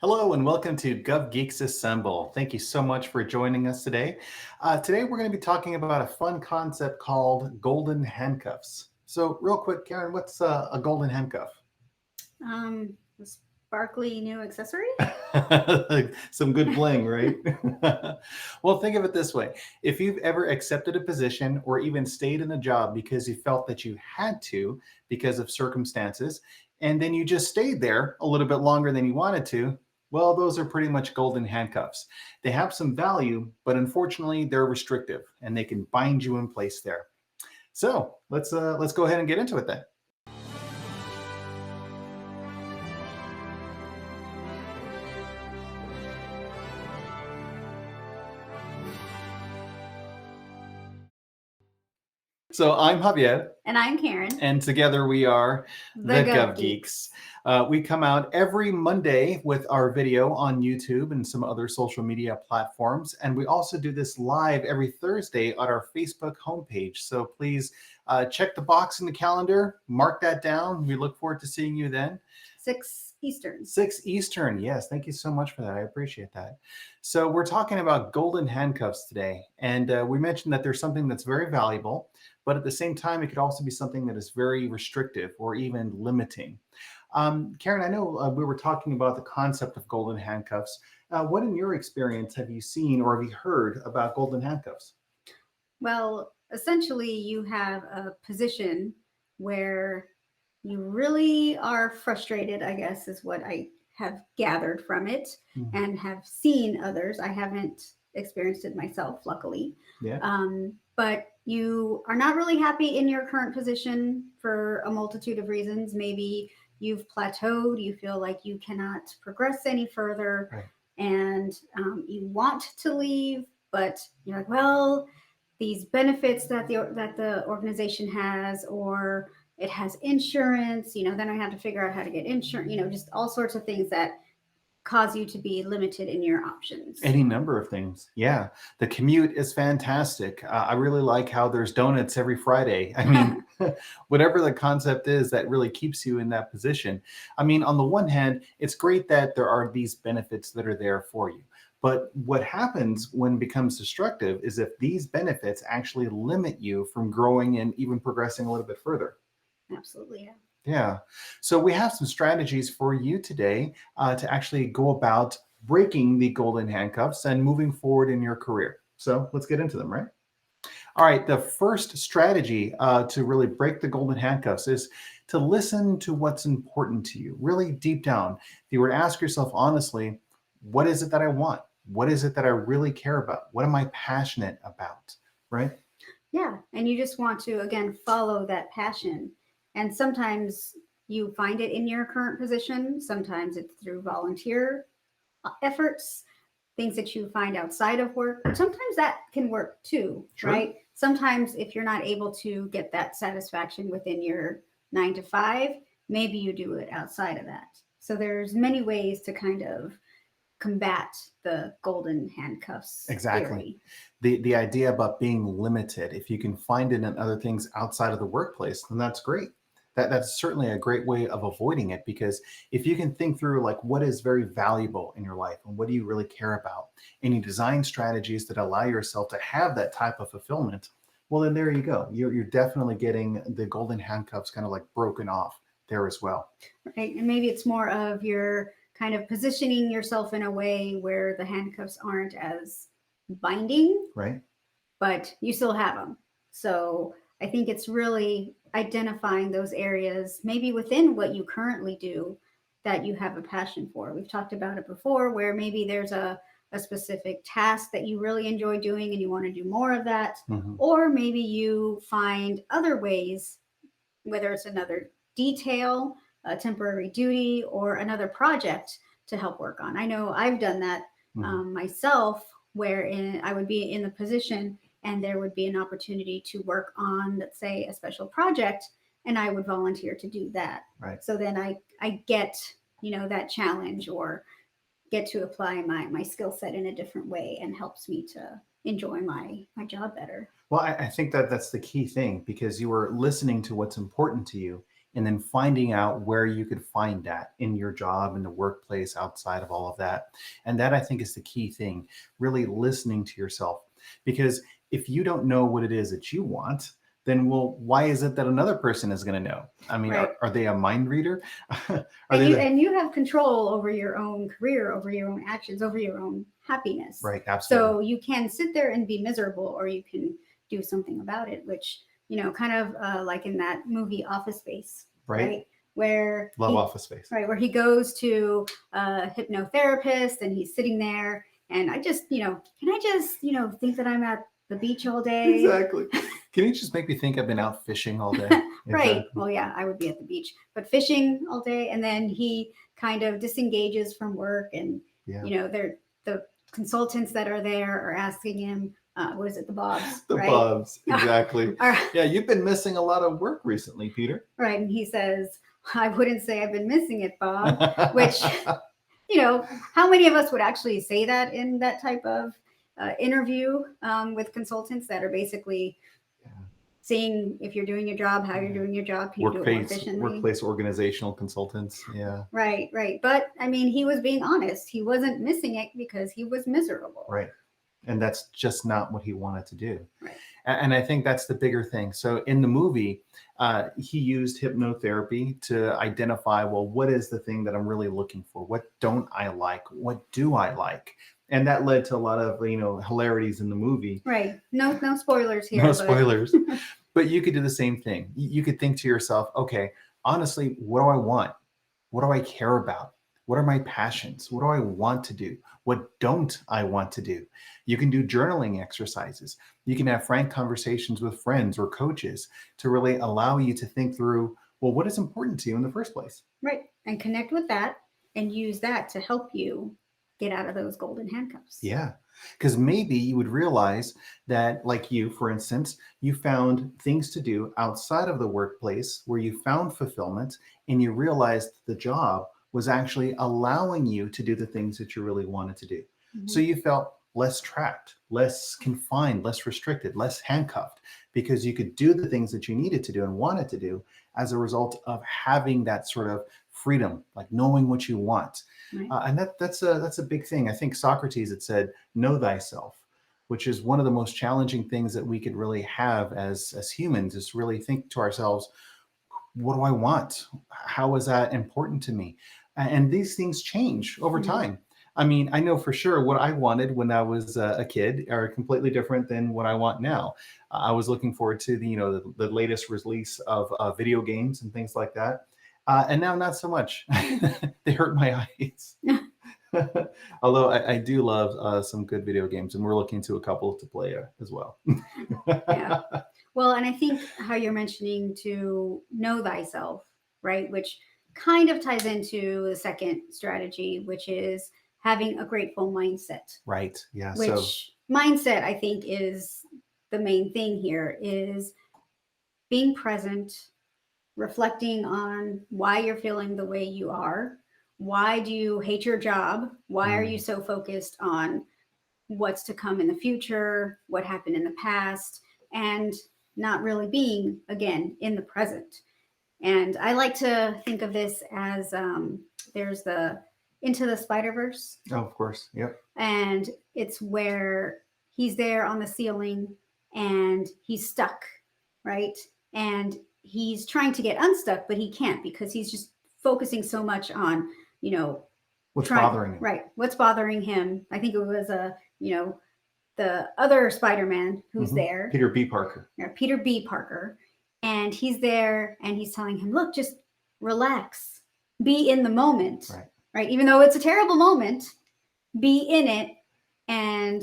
Hello and welcome to Gov Geeks Assemble. Thank you so much for joining us today. Today we're going to be talking about a fun concept called golden handcuffs. So real quick, Karen, what's a golden handcuff? A sparkly new accessory? Some good bling, right? Well, think of it this way. If you've ever accepted a position or even stayed in a job because you felt that you had to because of circumstances, and then you just stayed there a little bit longer than you wanted to, well, those are pretty much golden handcuffs. They have some value, but unfortunately, they're restrictive and they can bind you in place there. So let's go ahead and get into it then. So I'm Javier, And I'm Karen, and together we are the the Gov Gov Geeks. Geeks. We come out every Monday with our video on YouTube and some other social media platforms. And we also do this live every Thursday on our Facebook homepage. So please check the box in the calendar, mark that down. We look forward to seeing you then. 6 Eastern. 6 Eastern. Yes, thank you so much for that. I appreciate that. So, we're talking about golden handcuffs today. And we mentioned that there's something that's very valuable, but at the same time, it could also be something that is very restrictive or even limiting. Karen, I know we were talking about the concept of golden handcuffs. What, in your experience, have you seen or have you heard about golden handcuffs? Well, essentially, you have a position where you really are frustrated, I guess, is what I have gathered from it Mhm. and have seen others. I haven't experienced it myself, luckily. Yeah. But you are not really happy in your current position for a multitude of reasons. Maybe you've plateaued, you feel like you cannot progress any further, Right. and you want to leave, but you're like, well, these benefits that the organization has, or it has insurance, then I have to figure out how to get insurance, just all sorts of things that cause you to be limited in your options. Any number of things. Yeah. The commute is fantastic. I really like how there's donuts every Friday. I mean, whatever the concept is that really keeps you in that position. I mean, on the one hand, it's great that there are these benefits that are there for you. But what happens when it becomes destructive is if these benefits actually limit you from growing and even progressing a little bit further. Absolutely, yeah. Yeah. So we have some strategies for you today to actually go about breaking the golden handcuffs and moving forward in your career. So let's get into them, right? All right. The first strategy to really break the golden handcuffs is to listen to what's important to you, really deep down. If you were to ask yourself honestly, what is it that I want? What is it that I really care about? What am I passionate about? Right? Yeah, and you just want to again follow that passion. And sometimes you find it in your current position, sometimes it's through volunteer efforts, things that you find outside of work. Sometimes that can work too, Sure. right? Sometimes if you're not able to get that satisfaction within your 9 to 5, maybe you do it outside of that. So there's many ways to kind of combat the golden handcuffs Exactly. theory. The idea about being limited, if you can find it in other things outside of the workplace, then that's great. That's certainly a great way of avoiding it because if you can think through like what is very valuable in your life and what do you really care about, and you design strategies that allow yourself to have that type of fulfillment, well then there you go. You're definitely getting the golden handcuffs kind of like broken off there as well. Right? And maybe it's more of your kind of positioning yourself in a way where the handcuffs aren't as binding, Right? but you still have them. So I think it's really identifying those areas, maybe within what you currently do, that you have a passion for. We've talked about it before, where maybe there's a specific task that you really enjoy doing and you want to do more of that. Mhm. Or maybe you find other ways, whether it's another detail, a temporary duty, or another project to help work on. I know I've done that Mhm. myself, wherein I would be in the position and there would be an opportunity to work on, let's say, a special project, and I would volunteer to do that. Right. So then I get, that challenge, or get to apply my skill set in a different way, and helps me to enjoy my job better. Well, I think that that's the key thing because you were listening to what's important to you and then finding out where you could find that in your job, in the workplace, outside of all of that. And that, I think, is the key thing, really listening to yourself. Because if you don't know what it is that you want, then, well, why is it that another person is going to know? I mean, Right. are they a mind reader? Are And they you the- and you have control over your own career, over your own actions, over your own happiness. Right, absolutely. So you can sit there and be miserable, or you can do something about it, which, kind of like in that movie Office Space, Right. Where Love Office Space. right, where he goes to a hypnotherapist and he's sitting there, and I just, can I just, think that I'm at the beach all day? Exactly. Can you just make me think I've been out fishing all day? Right. Exactly. Well, yeah, I would be at the beach, but fishing all day, and then he kind of disengages from work, and Yeah. they're the consultants that are there are asking him, what is it, the Bobs? The right? Bobs, exactly. Are- Yeah, you've been missing a lot of work recently, Peter. Right, and he says, I wouldn't say I've been missing it, Bob. Which, how many of us would actually say that in that type of interview with consultants that are basically seeing if you're doing your job, how you're doing your job, can you do it more efficiently? Workplace organizational consultants. Yeah. Right. But I mean, he was being honest. He wasn't missing it because he was miserable. Right. And that's just not what he wanted to do. Right. And I think that's the bigger thing. So in the movie, he used hypnotherapy to identify, well, what is the thing that I'm really looking for? What don't I like? What do I like? And that led to a lot of, hilarities in the movie. Right. No spoilers here. No spoilers. But you could do the same thing. You could think to yourself, okay, honestly, what do I want? What do I care about? What are my passions? What do I want to do? What don't I want to do? You can do journaling exercises. You can have frank conversations with friends or coaches to really allow you to think through, well, what is important to you in the first place? Right. And connect with that and use that to help you get out of those golden handcuffs. Yeah. Because maybe you would realize that, like you, for instance, you found things to do outside of the workplace where you found fulfillment, and you realized the job was actually allowing you to do the things that you really wanted to do. Mm-hmm. So you felt less trapped, less confined, less restricted, less handcuffed, because you could do the things that you needed to do and wanted to do as a result of having that sort of freedom, like knowing what you want. Right. And that's a big thing. I think Socrates had said, know thyself, which is one of the most challenging things that we could really have as humans, is to really think to ourselves, what do I want? How is that important to me? And these things change over time. I mean, I know for sure what I wanted when I was a kid are completely different than what I want now. I was looking forward to the latest release of video games and things like that. And now not so much. They hurt my eyes. Although I do love some good video games, and we're looking to a couple to play as well. Yeah. Well, and I think how you're mentioning to know thyself, right? Which kind of ties into the second strategy, which is having a grateful mindset. Right. Yeah. Which mindset, I think, is the main thing here, is being present, reflecting on why you're feeling the way you are. Why do you hate your job? Why are you so focused on what's to come in the future, what happened in the past, and not really being, again, in the present? And I like to think of this as there's the Into the Spider-Verse. Oh, of course. Yep. And it's where he's there on the ceiling and he's stuck, right? And he's trying to get unstuck, but he can't, because he's just focusing so much on, what's bothering him. Right. What's bothering him. I think it was the other Spider-Man who's there. Peter B. Parker. Yeah, Peter B. Parker. And he's there and he's telling him, look, just relax, be in the moment. Right. Even though it's a terrible moment, be in it. And,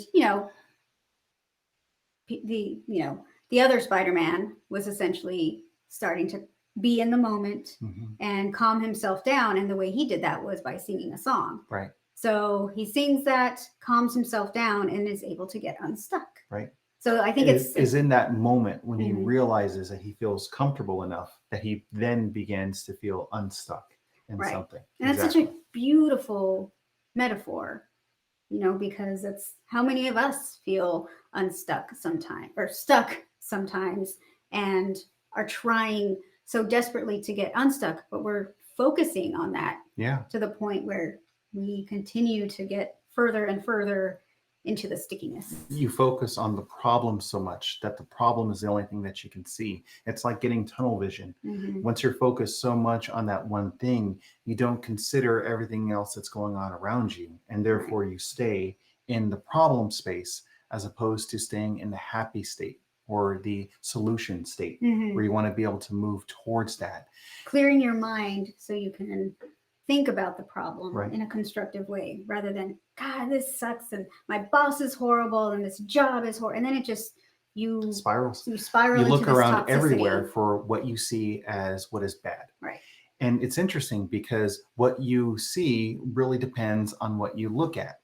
the other Spider-Man was essentially starting to be in the moment and calm himself down. And the way he did that was by singing a song. Right. So he sings that, calms himself down, and is able to get unstuck. Right. So I think it's in that moment when he realizes that he feels comfortable enough that he then begins to feel unstuck in something. And that's such a beautiful metaphor, because it's how many of us feel unstuck sometimes, or stuck sometimes, and are trying so desperately to get unstuck, but we're focusing on that Yeah. to the point where we continue to get further and further into the stickiness. You focus on the problem so much that the problem is the only thing that you can see. It's like getting tunnel vision. Mm-hmm. Once you're focused so much on that one thing, you don't consider everything else that's going on around you. And therefore, you stay in the problem space as opposed to staying in the happy state or the solution state, Mm-hmm. where you want to be able to move towards that. Clearing your mind so you can think about the problem Right. in a constructive way rather than, God, this sucks and my boss is horrible and this job is horrible. And then it just, you Spirals. spiral You into look this around toxicity. everywhere for what you see as what is bad. Right. And it's interesting because what you see really depends on what you look at.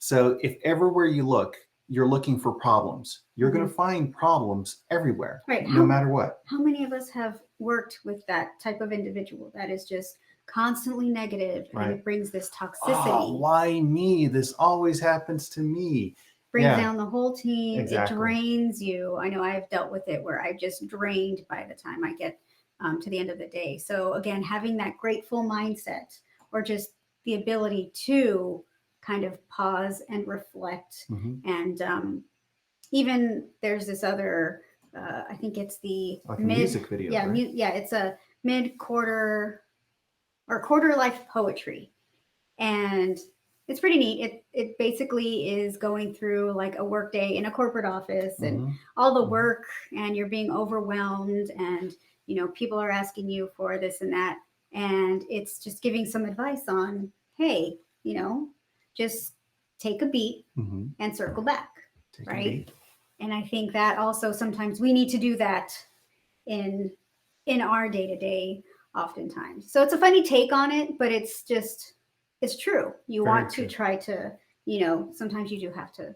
So if everywhere you look, you're looking for problems, you're going to find problems everywhere, Right. no matter what. How many of us have worked with that type of individual that is just constantly negative and it brings this toxicity? Oh, why me? This always happens to me. Brings down the whole team. Exactly. It drains you. I know I've dealt with it where I'm just drained by the time I get to the end of the day. So again, having that grateful mindset or just the ability to kind of pause and reflect. And even there's this other, I think it's the like music video. Yeah, right? It's a mid-quarter or quarter life poetry. And it's pretty neat. It basically is going through like a work day in a corporate office and all the work, and you're being overwhelmed, and people are asking you for this and that, and it's just giving some advice on, hey, just take a beat and circle back, right? And I think that also sometimes we need to do that in our day-to-day oftentimes. So it's a funny take on it, but it's true. You Very want true. to try to, sometimes you do have to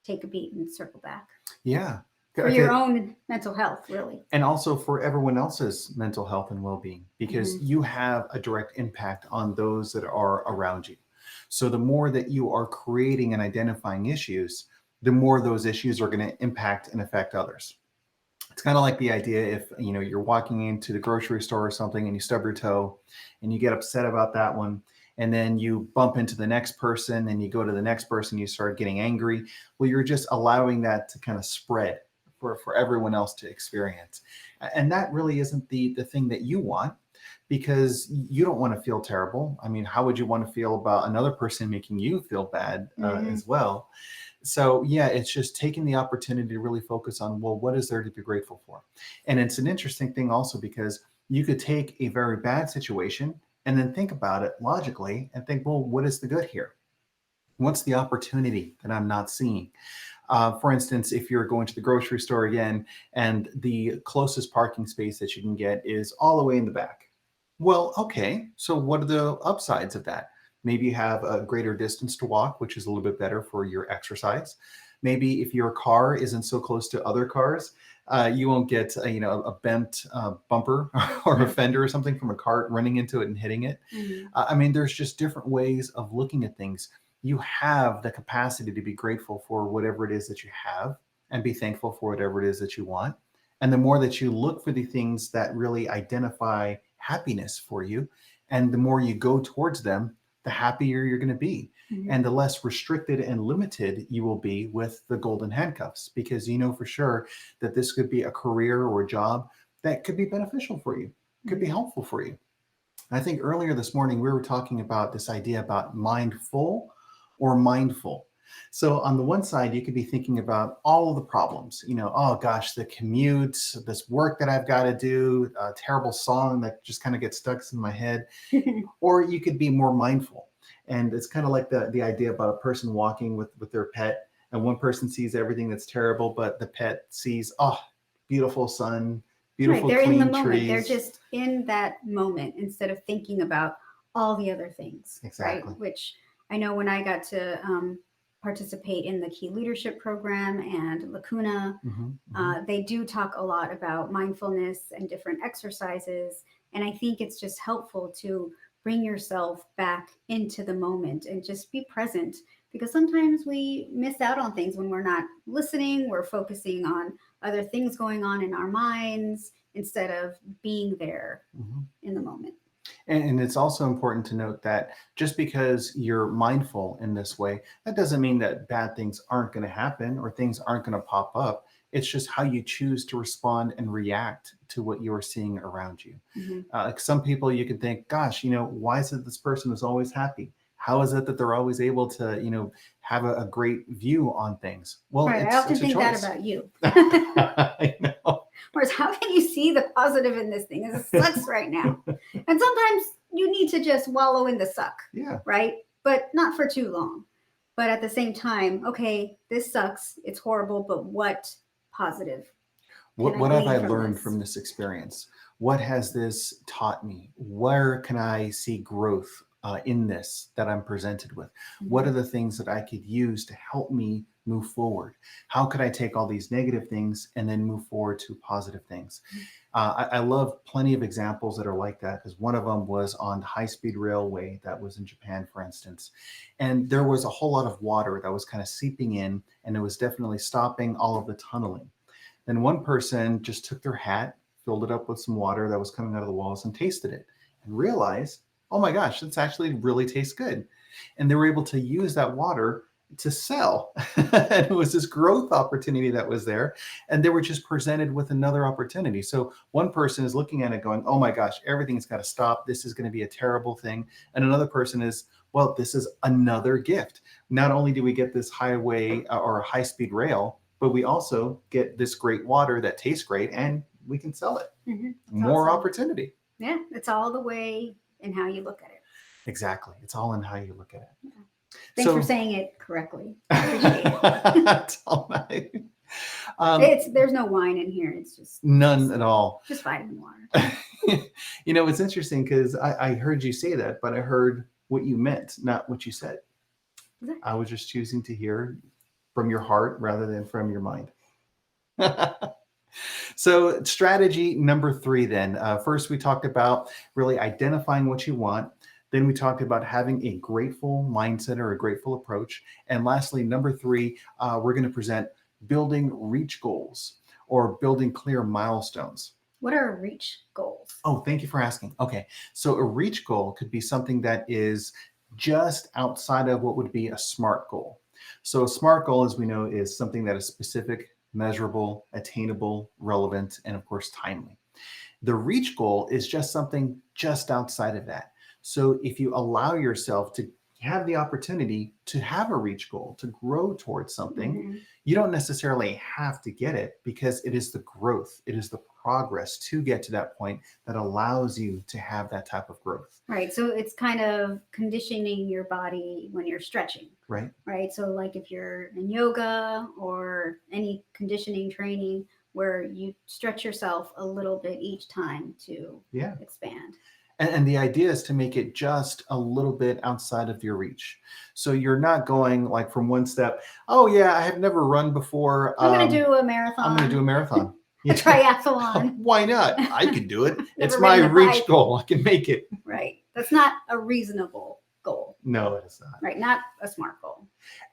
take a beat and circle back. Yeah. For your own mental health, really. And also for everyone else's mental health and well-being, because you have a direct impact on those that are around you. So the more that you are creating and identifying issues, the more those issues are going to impact and affect others. It's kind of like the idea if you're walking into the grocery store or something and you stub your toe and you get upset about that one, and then you bump into the next person and you go to the next person, you start getting angry. Well, you're just allowing that to kind of spread for everyone else to experience. And that really isn't the thing that you want, because you don't want to feel terrible. I mean, how would you want to feel about another person making you feel bad as well? So yeah, it's just taking the opportunity to really focus on, well, what is there to be grateful for? And it's an interesting thing also, because you could take a very bad situation and then think about it logically and think, well, what is the good here? What's the opportunity that I'm not seeing? For instance, if you're going to the grocery store again and the closest parking space that you can get is all the way in the back. Well, okay, so what are the upsides of that? Maybe you have a greater distance to walk, which is a little bit better for your exercise. Maybe if your car isn't so close to other cars, you won't get a bent bumper or a fender or something from a cart running into it and hitting it. I mean, there's just different ways of looking at things. You have the capacity to be grateful for whatever it is that you have and be thankful for whatever it is that you want. And the more that you look for the things that really identify happiness for you, and the more you go towards them, the happier you're going to be. And the less restricted and limited you will be with the golden handcuffs, because you know for sure that this could be a career or a job that could be beneficial for you, could be helpful for you. I think earlier this morning we were talking about this idea about mindful or mindful. So on the one side, you could be thinking about all of the problems, oh gosh, the commute, this work that I've got to do, a terrible song that just kind of gets stuck in my head. Or you could be more mindful. And it's kind of like the idea about a person walking with their pet, and one person sees everything that's terrible, but the pet sees, oh, beautiful sun, beautiful they're clean in the moment. trees. They're just in that moment instead of thinking about all the other things. Exactly. Right? Which I know when I got to participate in the Key Leadership Program and Lacuna, they do talk a lot about mindfulness and different exercises. And I think it's just helpful to bring yourself back into the moment and just be present, because sometimes we miss out on things when we're not listening. We're focusing on other things going on in our minds instead of being there Mhm. in the moment. And it's also important to note that just because you're mindful in this way, that doesn't mean that bad things aren't going to happen or things aren't going to pop up. It's just how you choose to respond and react to what you're seeing around you. Mm-hmm. Like some people, you can think, gosh, why is it this person is always happy? How is it that they're always able to, have a great view on things? Well, Right. I often it's a think that choice. about you. I know. Whereas, how can you see the positive in this thing? It sucks right now. And sometimes you need to just wallow in the suck, Yeah. right? But not for too long. But at the same time, okay, this sucks. It's horrible. But what positive can I What have I glean from learned this? from this experience? What has this taught me? Where can I see growth in this that I'm presented with? What Mm-hmm. are the things that I could use to help me move forward? How could I take all these negative things and then move forward to positive things? I love plenty of examples that are like that, because one of them was on the high-speed railway that was in Japan, for instance. And there was a whole lot of water that was kind of seeping in, and it was definitely stopping all of the tunneling. Then one person just took their hat, filled it up with some water that was coming out of the walls, and tasted it and realized, oh my gosh, this actually really tastes good. And they were able to use that water to sell. And it was this growth opportunity that was there. And they were just presented with another opportunity. So one person is looking at it going, oh my gosh, everything's got to stop. This is going to be a terrible thing. And another person is, well, this is another gift. Not only do we get this highway or high speed rail, but we also get this great water that tastes great and we can sell it. Mm-hmm. More Awesome. opportunity. Yeah, it's all the way in how you look at it. Exactly. It's all in how you look at it. Yeah. Thanks for saying it correctly. I appreciate it. That's all right. There's no wine in here. It's just None at all. Just vitamin water. It's interesting because I heard you say that, but I heard what you meant, not what you said. Exactly. I was just choosing to hear from your heart rather than from your mind. So strategy number 3 then. First, we talked about really identifying what you want. Then we talked about having a grateful mindset or a grateful approach. And lastly, number 3, we're going to present building reach goals or building clear milestones. What are reach goals? Oh, thank you for asking. Okay. So a reach goal could be something that is just outside of what would be a SMART goal. So a SMART goal, as we know, is something that is specific, measurable, attainable, relevant, and of course, timely. The reach goal is just something just outside of that. So if you allow yourself to have the opportunity to have a reach goal, to grow towards something, Mm-hmm. you don't necessarily have to get it, because it is the growth, it is the progress to get to that point that allows you to have that type of growth. Right. So it's kind of conditioning your body when you're stretching. Right. Right. So, like if you're in yoga or any conditioning training where you stretch yourself a little bit each time to expand. And the idea is to make it just a little bit outside of your reach. So you're not going like from one step, oh yeah, I have never run before. I'm going to do a marathon. I'm going to do a marathon. A triathlon. Why not? I can do it. It's Never my ridden a reach bike. goal. I can make it. Right. That's not a reasonable goal. No, it is not. Right. Not a SMART goal.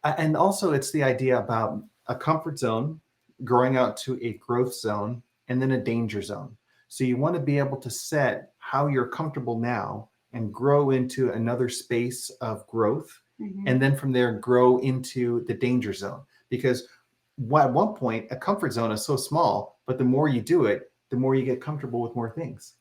And also it's the idea about a comfort zone, growing out to a growth zone, and then a danger zone. So you want to be able to set how you're comfortable now and grow into another space of growth. Mm-hmm. And then from there, grow into the danger zone. Because at one point, a comfort zone is so small, but the more you do it, the more you get comfortable with more things.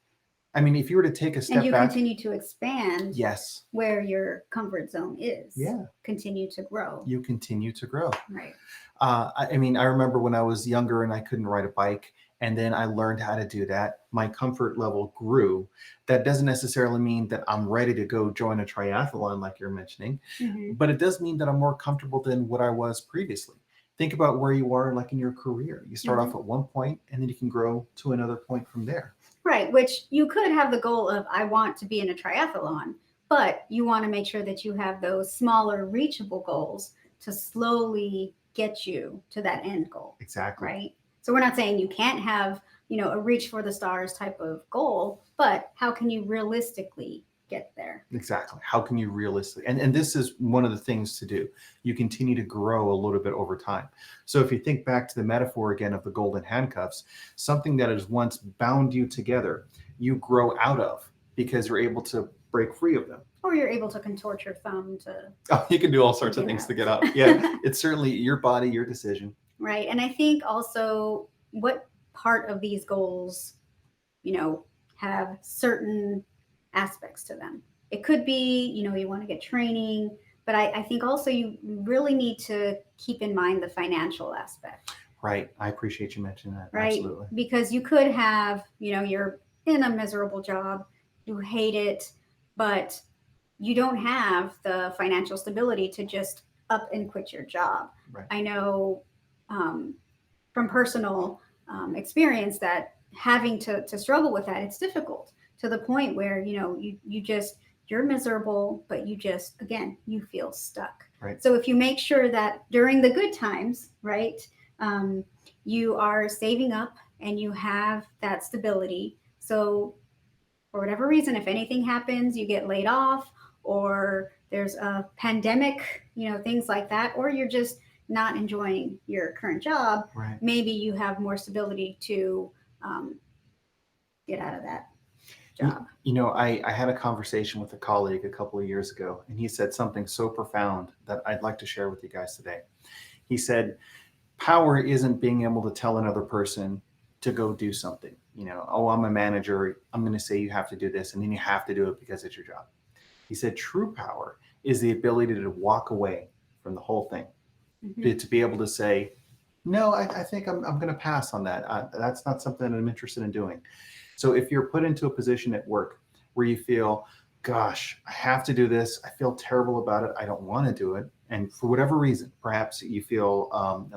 I mean, if you were to take a step and you back, continue to expand yes, where your comfort zone is. Yeah. Continue to grow. You continue to grow. Right. I mean, I remember when I was younger and I couldn't ride a bike, and then I learned how to do that. My comfort level grew. That doesn't necessarily mean that I'm ready to go join a triathlon like you're mentioning, Mm-hmm. but it does mean that I'm more comfortable than what I was previously. Think about where you are like in your career. You start off at one point and then you can grow to another point from there. Right, which you could have the goal of, I want to be in a triathlon, but you want to make sure that you have those smaller reachable goals to slowly get you to that end goal. Exactly. Right? So we're not saying you can't have, a reach for the stars type of goal, but how can you realistically get there. Exactly. How can you realistically, and this is one of the things to do. You continue to grow a little bit over time. So if you think back to the metaphor again of the golden handcuffs, something that has once bound you together, you grow out of because you're able to break free of them. Or you're able to contort your thumb to. Oh, you can do all sorts of get things out. to get out. Yeah, it's certainly your body, your decision. Right. And I think also what part of these goals, have certain aspects to them. It could be, you want to get training, but I think also you really need to keep in mind the financial aspect. Right. I appreciate you mentioning that. Right. Absolutely. Because you could have, you're in a miserable job, you hate it, but you don't have the financial stability to just up and quit your job. Right. I know from personal experience that having to struggle with that, it's difficult to the point where, you're miserable, but you feel stuck. Right. So if you make sure that during the good times, right, you are saving up and you have that stability. So for whatever reason, if anything happens, you get laid off, or there's a pandemic, things like that, or you're just not enjoying your current job, Right. maybe you have more stability to get out of that job. I had a conversation with a colleague a couple of years ago, and he said something so profound that I'd like to share with you guys today. He said, power isn't being able to tell another person to go do something. Oh, I'm a manager, I'm going to say you have to do this, and then you have to do it because it's your job. He said, true power is the ability to walk away from the whole thing, to be able to say, no, I think I'm going to pass on that. That's not something I'm interested in doing. So if you're put into a position at work where you feel, gosh, I have to do this, I feel terrible about it, I don't want to do it, and for whatever reason, perhaps you feel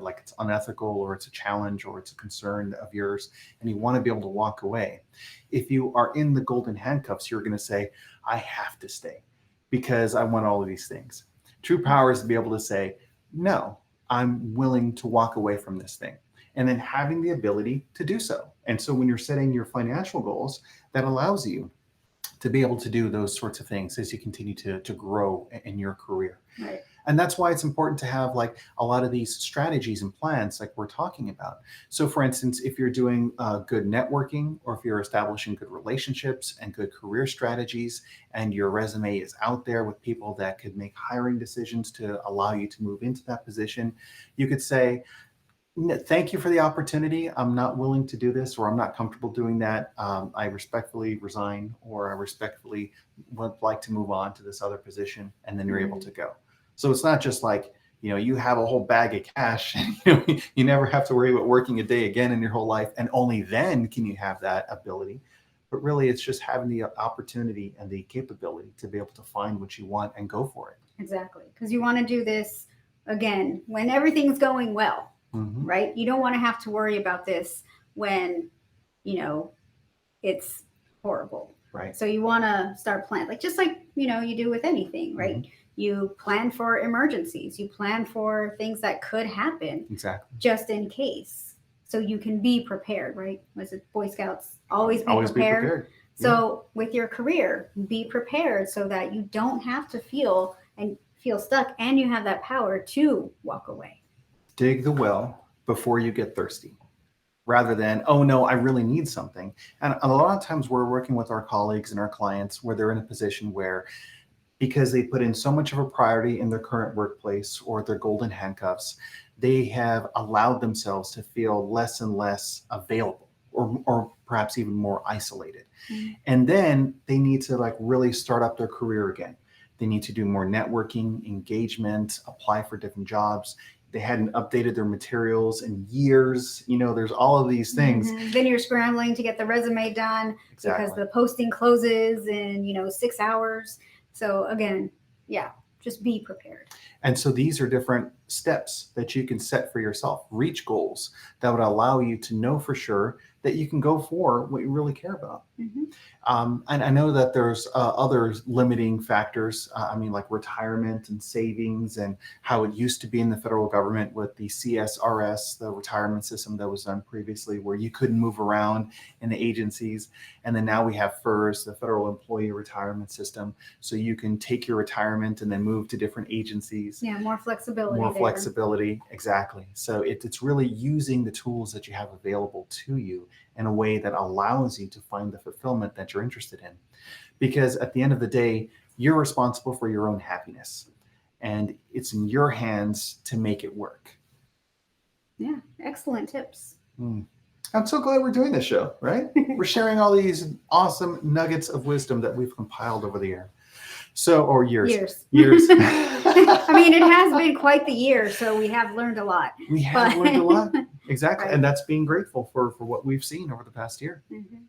like it's unethical, or it's a challenge, or it's a concern of yours, and you want to be able to walk away. If you are in the golden handcuffs, you're going to say, I have to stay because I want all of these things. True power is to be able to say, no, I'm willing to walk away from this thing. And then having the ability to do so. And so when you're setting your financial goals, that allows you to be able to do those sorts of things as you continue to grow in your career. Right. And that's why it's important to have like a lot of these strategies and plans like we're talking about. So for instance, if you're doing good networking, or if you're establishing good relationships and good career strategies, and your resume is out there with people that could make hiring decisions to allow you to move into that position, you could say, thank you for the opportunity. I'm not willing to do this, or I'm not comfortable doing that. I respectfully resign, or I respectfully would like to move on to this other position. And then you're able to go. So it's not just like, you have a whole bag of cash and you never have to worry about working a day again in your whole life. And only then can you have that ability. But really, it's just having the opportunity and the capability to be able to find what you want and go for it. Exactly. Because you want to do this, again, when everything's going well. Right? You don't want to have to worry about this when, it's horrible. Right. So you want to start planning, just like, you do with anything, right? You plan for emergencies. You plan for things that could happen. Exactly. Just in case. So you can be prepared, right? Was it Boy Scouts? Always be prepared. Be prepared. So with your career, be prepared so that you don't have to feel stuck, and you have that power to walk away. Dig the well before you get thirsty, rather than, oh no, I really need something. And a lot of times we're working with our colleagues and our clients where they're in a position where, because they put in so much of a priority in their current workplace or their golden handcuffs, they have allowed themselves to feel less and less available, or perhaps even more isolated. And then they need to really start up their career again. They need to do more networking, engagement, apply for different jobs. They hadn't updated their materials in years. There's all of these things. Then you're scrambling to get the resume done because the posting closes in, 6 hours. So again, just be prepared. And so these are different steps that you can set for yourself. Reach goals that would allow you to know for sure that you can go for what you really care about. Hmm. And I know that there's other limiting factors. I mean, like retirement and savings, and how it used to be in the federal government with the CSRS, the retirement system that was done previously, where you couldn't move around in the agencies. And then now we have FERS, the Federal Employee Retirement System. So you can take your retirement and then move to different agencies. Yeah, more flexibility More there. flexibility, exactly. So it's really using the tools that you have available to you in a way that allows you to find the fulfillment that you're interested in. Because at the end of the day, you're responsible for your own happiness, and it's in your hands to make it work. Yeah, excellent tips. I'm so glad we're doing this show, right? We're sharing all these awesome nuggets of wisdom that we've compiled over the year. So, or years. Years. I mean, it has been quite the year, so we have learned a lot. We have learned a lot. Exactly. Right. And that's being grateful for what we've seen over the past year. Mhm.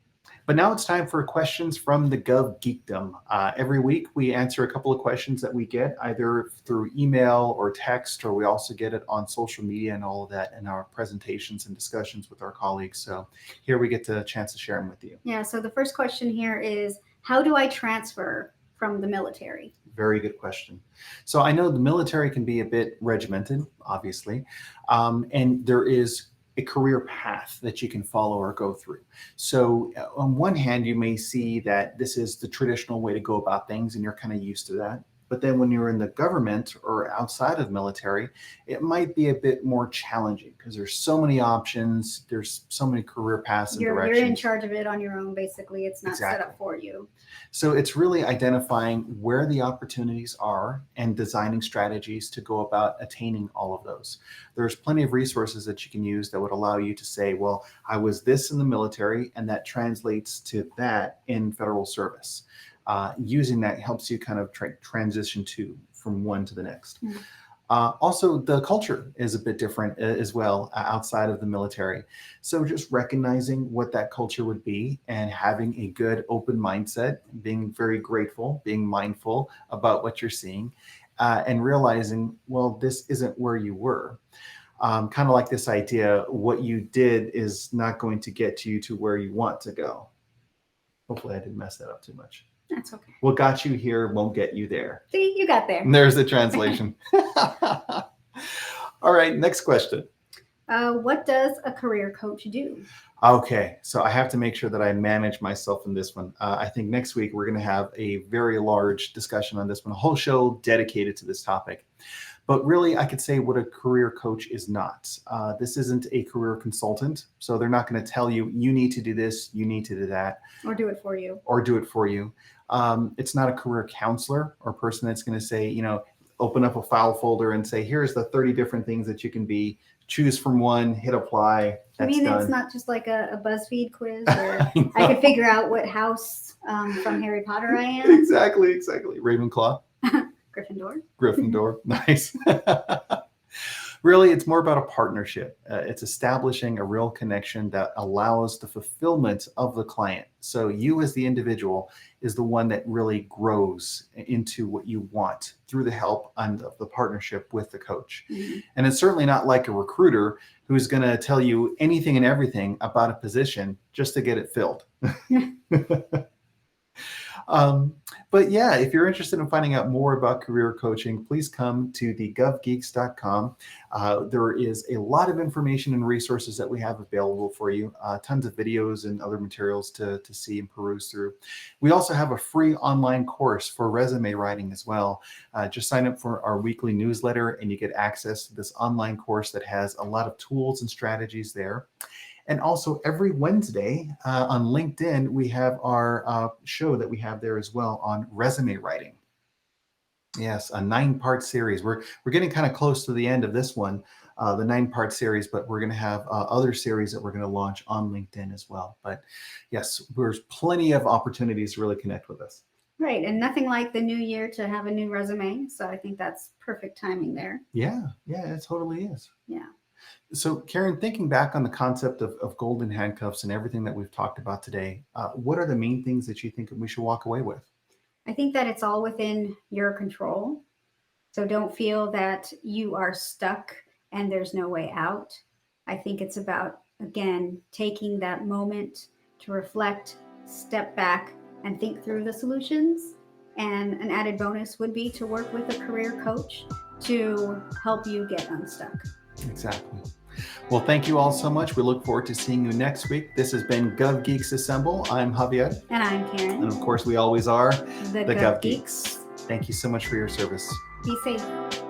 But now it's time for questions from the Gov Geekdom. Every week we answer a couple of questions that we get either through email or text, or we also get it on social media and all of that in our presentations and discussions with our colleagues. So here we get the chance to share them with you. Yeah, so the first question here is, how do I transfer from the military? Very good question. So I know the military can be a bit regimented, obviously, and there is a career path that you can follow or go through. So on one hand, you may see that this is the traditional way to go about things, and you're kind of used to that. But then when you're in the government or outside of military, it might be a bit more challenging because there's so many options. There's so many career paths and directions. You're in charge of it on your own, basically. It's not Exactly. set up for you. So it's really identifying where the opportunities are and designing strategies to go about attaining all of those. There's plenty of resources that you can use that would allow you to say, well, I was this in the military, and that translates to that in federal service. Using that helps you kind of transition from one to the next. Mm. Also, the culture is a bit different as well outside of the military. So just recognizing what that culture would be and having a good open mindset, being very grateful, being mindful about what you're seeing, and realizing, well, this isn't where you were. Kind of like this idea, what you did is not going to get you to where you want to go. Hopefully I didn't mess that up too much. That's okay. What got you here won't get you there. See, you got there. And there's the translation. All right, next question. What does a career coach do? Okay, so I have to make sure that I manage myself in this one. I think next week we're going to have a very large discussion on this one, a whole show dedicated to this topic. But really, I could say what a career coach is not. This isn't a career consultant, so they're not going to tell you, you need to do this, you need to do that. Or do it for you. It's not a career counselor or person that's going to say, open up a file folder and say, here's the 30 different things that you can be. Choose from one, hit apply. That's done. It's not just like a BuzzFeed quiz where I could figure out what house from Harry Potter I am. Exactly. Ravenclaw. Gryffindor. Nice. Really, it's more about a partnership. It's establishing a real connection that allows the fulfillment of the client. So you as the individual is the one that really grows into what you want through the help and the partnership with the coach. Mm-hmm. And it's certainly not like a recruiter who's going to tell you anything and everything about a position just to get it filled. But yeah, if you're interested in finding out more about career coaching, please come to the govgeeks.com. There is a lot of information and resources that we have available for you, tons of videos and other materials to see and peruse through. We also have a free online course for resume writing as well. Just sign up for our weekly newsletter and you get access to this online course that has a lot of tools and strategies there. And also every Wednesday on LinkedIn, we have our show that we have there as well on resume writing. Yes, a 9-part series. We're getting kind of close to the end of this one, the 9-part series, but we're going to have other series that we're going to launch on LinkedIn as well. But yes, there's plenty of opportunities to really connect with us. Right, and nothing like the new year to have a new resume. So I think that's perfect timing there. Yeah, it totally is. Yeah. So, Karen, thinking back on the concept of golden handcuffs and everything that we've talked about today, what are the main things that you think we should walk away with? I think that it's all within your control. So don't feel that you are stuck and there's no way out. I think it's about, again, taking that moment to reflect, step back and think through the solutions. And an added bonus would be to work with a career coach to help you get unstuck. Exactly. Well, thank you all so much. We look forward to seeing you next week. This has been Gov Geeks Assemble. I'm Javier. And I'm Karen. And of course, we always are the Gov Geeks. Thank you so much for your service. Be safe.